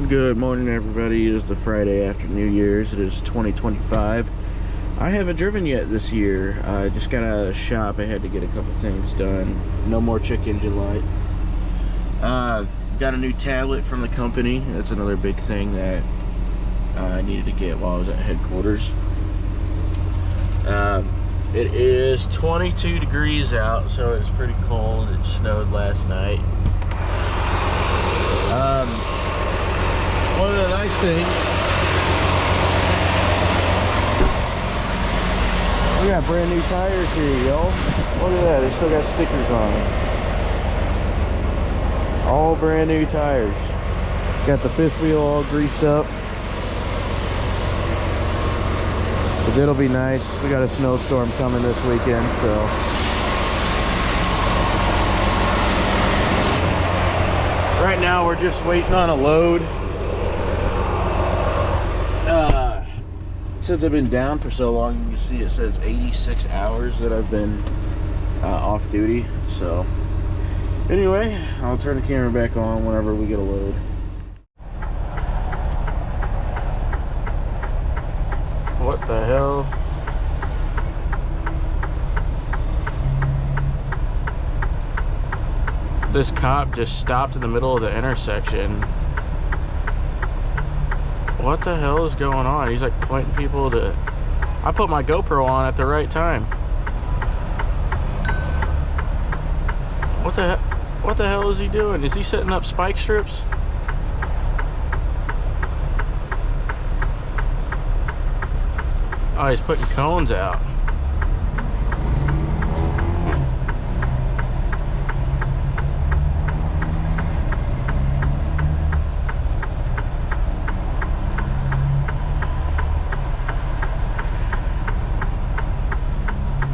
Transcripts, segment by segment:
Good morning, everybody. It is the Friday after New Year's. It is 2025. I haven't driven yet this year. I just got out of the shop. I had to get a couple things done. No more check engine light. Got a new tablet from the company. That's another big thing that I needed to get while I was at headquarters. It is 22 degrees out, so it's pretty cold. It snowed last night. One of the nice things, we got brand new tires here, yo. Look at that, they still got stickers on them. All brand new tires. Got the fifth wheel all greased up. But it'll be nice. We got a snowstorm coming this weekend, so. Right now we're just waiting on a load. Since I've been down for so long, you can see it says 86 hours that I've been off duty. So anyway, I'll turn the camera back on whenever we get a load. What the hell? This cop just stopped in the middle of the intersection. What the hell is going on? He's like pointing people to... I put my GoPro on at the right time. What the hell is he doing? Is he setting up spike strips? Oh, he's putting cones out.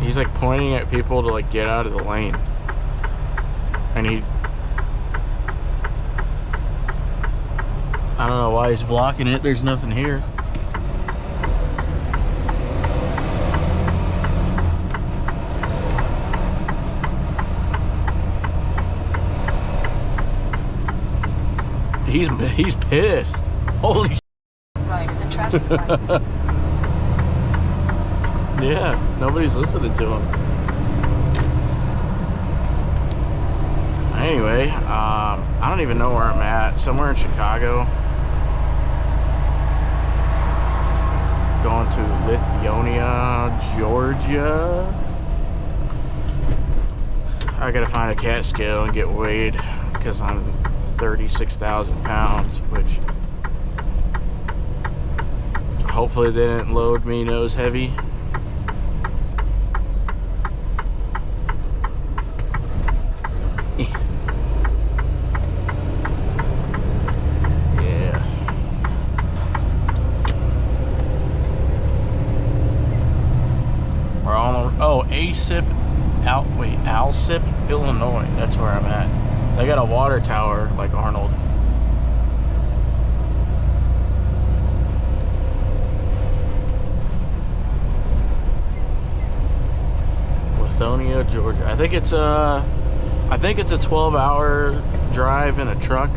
He's like pointing at people to like get out of the lane, and I don't know why he's blocking it. There's nothing here. He's pissed. Holy shit. Right at the traffic light. Yeah, nobody's listening to him. Anyway, I don't even know where I'm at. Somewhere in Chicago. Going to Lithonia, Georgia. I gotta find a cat scale and get weighed because I'm 36,000 pounds, which hopefully they didn't load me nose heavy. Alsip, Illinois. That's where I'm at. They got a water tower like Arnold. Lithonia, Georgia. I think it's a 12-hour drive in a truck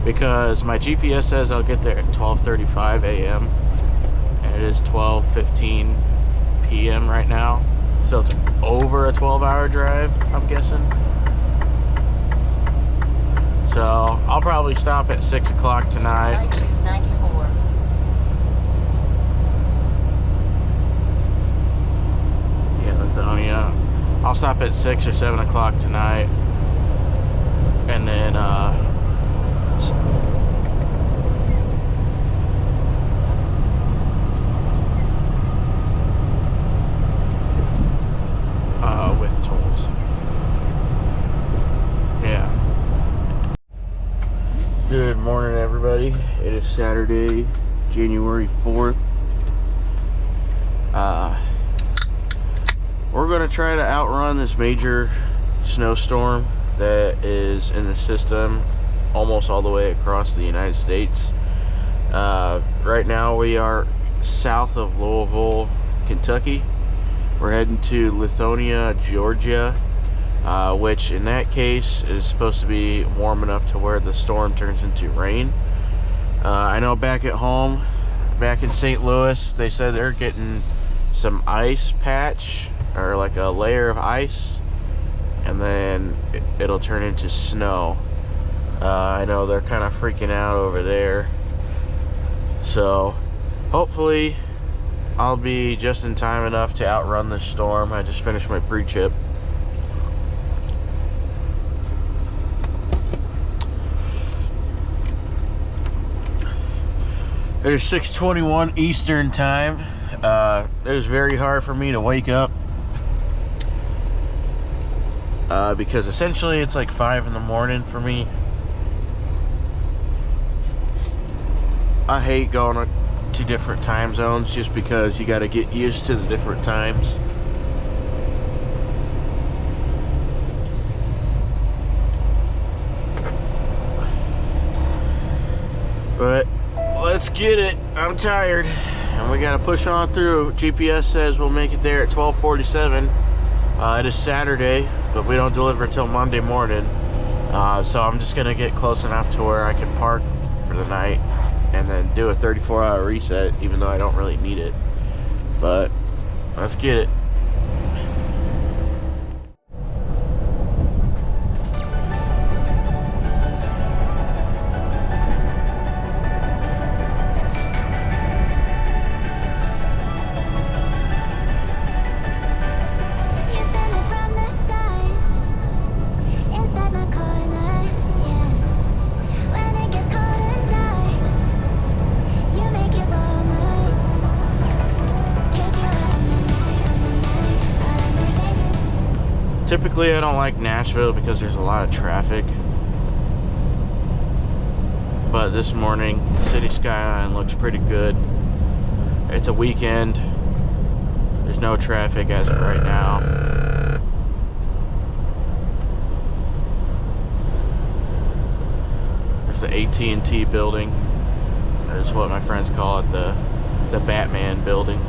because my GPS says I'll get there at 12:35 a.m. and it is 12:15 p.m. right now. So it's over a 12-hour drive, I'm guessing. So I'll probably stop at 6 o'clock tonight. 9294. Yeah, Lithonia. I'll stop at 6 or 7 o'clock tonight, and then with tolls. Yeah. Good morning, everybody. It is Saturday, January 4th. We're gonna try to outrun this major snowstorm that is in the system almost all the way across the United States. Right now we are south of Louisville, Kentucky. We're heading to Lithonia, Georgia, which in that case is supposed to be warm enough to where the storm turns into rain. I know back at home, back in St. Louis, they said they're getting some ice patch, or like a layer of ice, and then it'll turn into snow. I know they're kind of freaking out over there. So hopefully I'll be just in time enough to outrun this storm. I just finished my pre-chip. It is 6:21 Eastern time. It was very hard for me to wake up because essentially it's like 5 in the morning for me. I hate going to different time zones just because you got to get used to the different times. But let's get it. I'm tired and we got to push on through. GPS says we'll make it there at 12:47. It is Saturday, but we don't deliver till Monday morning. So I'm just gonna get close enough to where I can park for the night and then do a 34-hour reset, even though I don't really need it. But let's get it. Typically I don't like Nashville because there's a lot of traffic, but this morning the city skyline looks pretty good. It's a weekend, there's no traffic as of right now. There's the AT&T building. That's what my friends call it, the Batman building.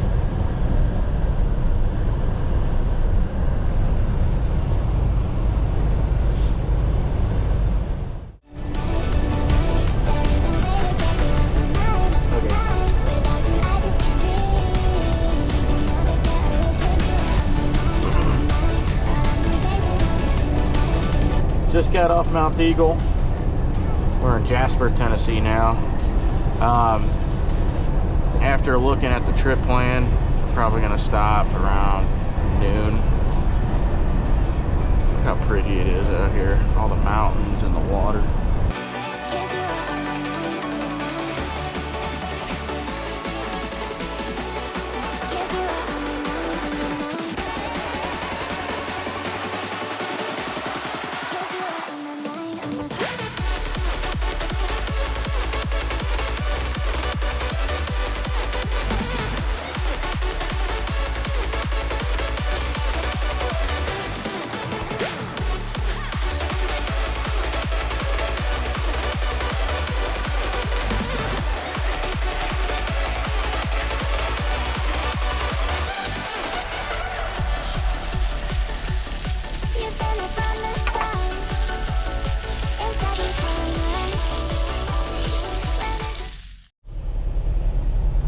Just got off Mount Eagle. We're in Jasper, Tennessee now. After looking at the trip plan, probably gonna stop around noon. Look how pretty it is out here. All the mountains and the water.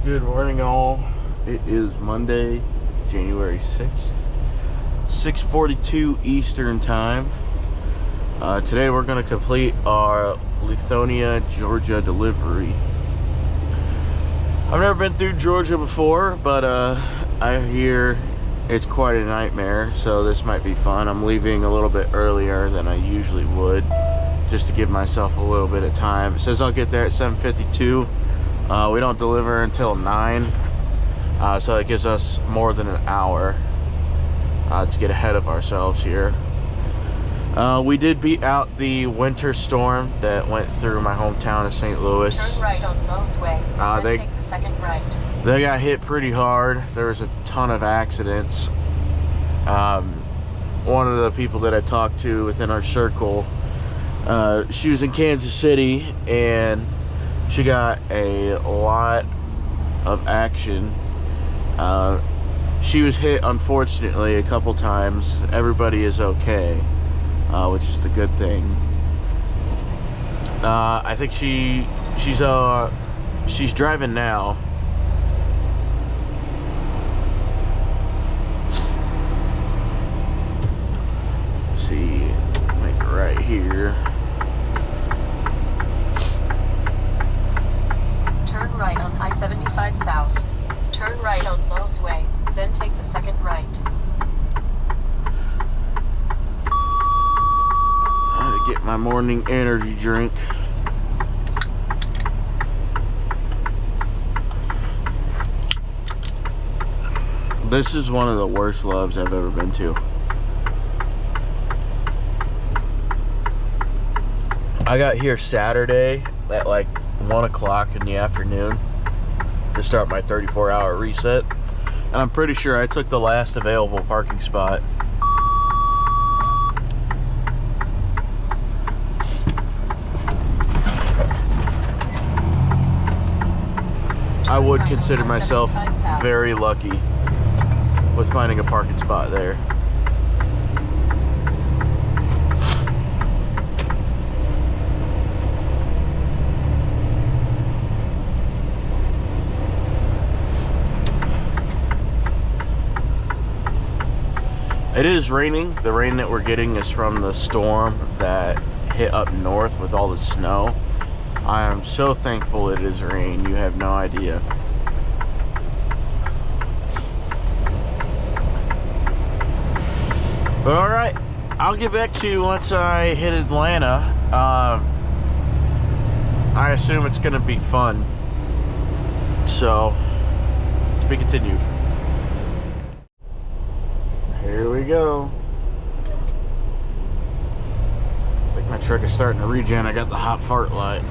Good morning all. It is Monday, January 6th, 6:42 Eastern time. Today we're going to complete our Lithonia, Georgia delivery. I've never been through Georgia before, but I hear it's quite a nightmare, so this might be fun. I'm leaving a little bit earlier than I usually would, just to give myself a little bit of time. It says I'll get there at 7:52. We don't deliver until 9, so it gives us more than an hour to get ahead of ourselves here. We did beat out the winter storm that went through my hometown of St. Louis. Turn right on Mosway, then take the second right. They got hit pretty hard. There was a ton of accidents. One of the people that I talked to within our circle, she was in Kansas City and she got a lot of action. She was hit, unfortunately, a couple times. Everybody is okay, which is the good thing. I think she she's driving now. Let's see, make it right here. Turn right on I-75 South. Turn right on Lowe's Way, then take the second right. I had to get my morning energy drink. This is one of the worst Loves I've ever been to. I got here Saturday at like 1 o'clock in the afternoon to start my 34-hour reset, and I'm pretty sure I took the last available parking spot. I would consider myself very lucky with finding a parking spot there. It is raining. The rain that we're getting is from the storm that hit up north with all the snow. I am so thankful it is rain. You have no idea. But alright, I'll get back to you once I hit Atlanta. I assume it's going to be fun. So, to be continued. Here we go. I think my truck is starting to regen. I got the hot fart light.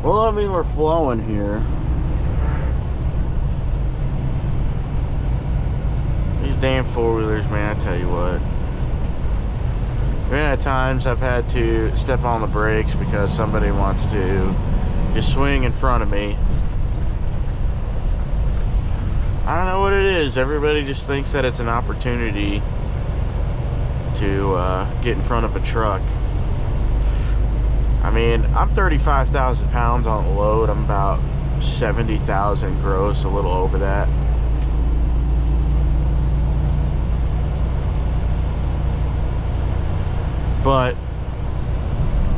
Well, I mean, we're flowing here. These damn four-wheelers, man, I tell you what. At times I've had to step on the brakes because somebody wants to just swing in front of me. I don't know what it is. Everybody just thinks that it's an opportunity to get in front of a truck. I mean, I'm 35,000 pounds on the load. I'm about 70,000 gross, a little over that. But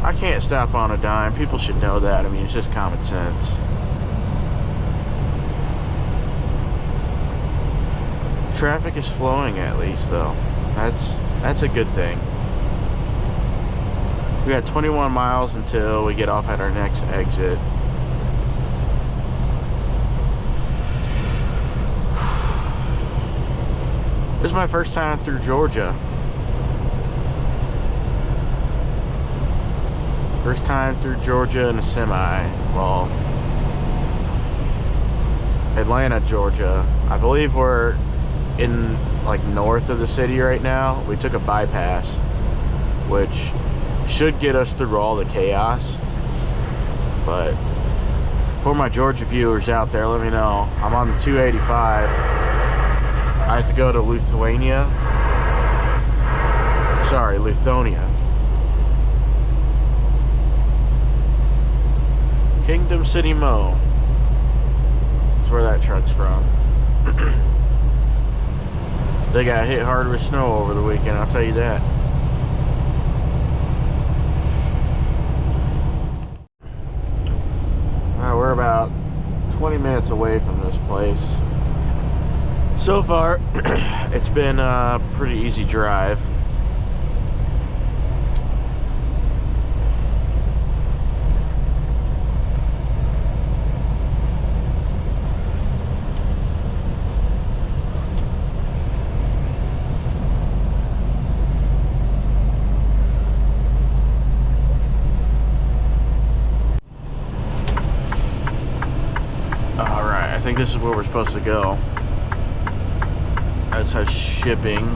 I can't stop on a dime. People should know that. I mean, it's just common sense. Traffic is flowing at least, though. That's a good thing. We got 21 miles until we get off at our next exit. This is my first time through Georgia. First time through Georgia in a semi. Well, Atlanta, Georgia. I believe we're in like north of the city right now. We took a bypass, which should get us through all the chaos. But for my Georgia viewers out there, let me know. I'm on the 285. I have to go to Lithuania. Sorry, Lithonia. Kingdom City Mo. That's where that truck's from. They got hit hard with snow over the weekend, I'll tell you that. We're about 20 minutes away from this place. So far, it's been a pretty easy drive. I think this is where we're supposed to go. That says shipping.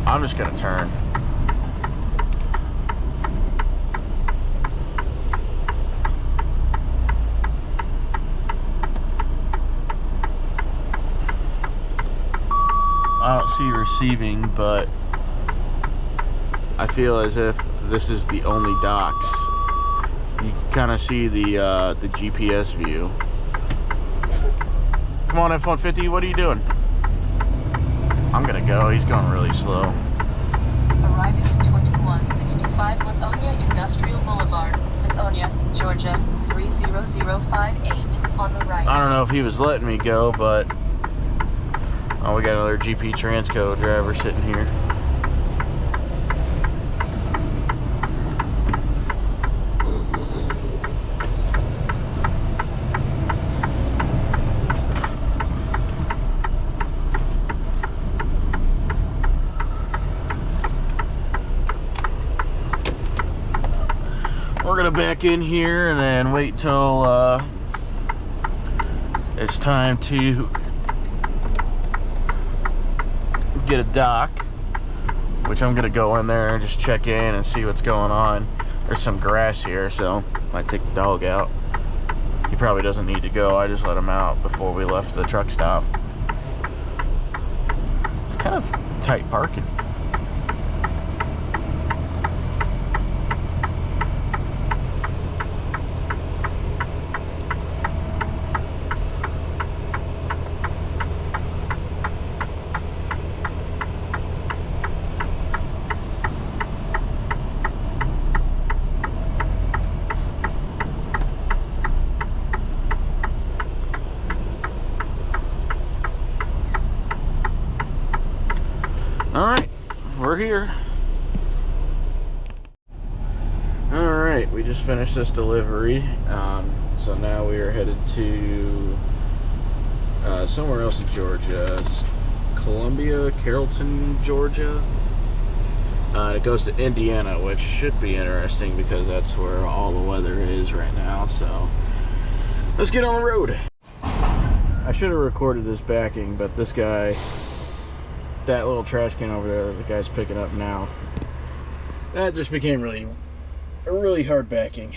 I'm just gonna turn. don't see receiving, but I feel as if this is the only docks. You kind of see the GPS view. Come on, F-150, what are you doing? I'm gonna go. He's going really slow. Arriving at 2165 Lithonia Industrial Boulevard, Lithonia, Georgia, 30058 on the right. I don't know if he was letting me go, but oh, we got another GP Transco driver sitting here. We're gonna back in here and then wait till it's time to get a dock, which I'm gonna go in there and just check in and see what's going on. There's some grass here, so might take the dog out. He probably doesn't need to go. I just let him out before we left the truck stop. It's kind of tight parking. Alright, we're here. Alright, we just finished this delivery. So now we are headed to somewhere else in Georgia. It's Columbia, Carrollton, Georgia. It goes to Indiana, which should be interesting because that's where all the weather is right now. So let's get on the road. I should have recorded this backing, but this guy, that little trash can over there, the guy's picking up now, that just became really hard backing.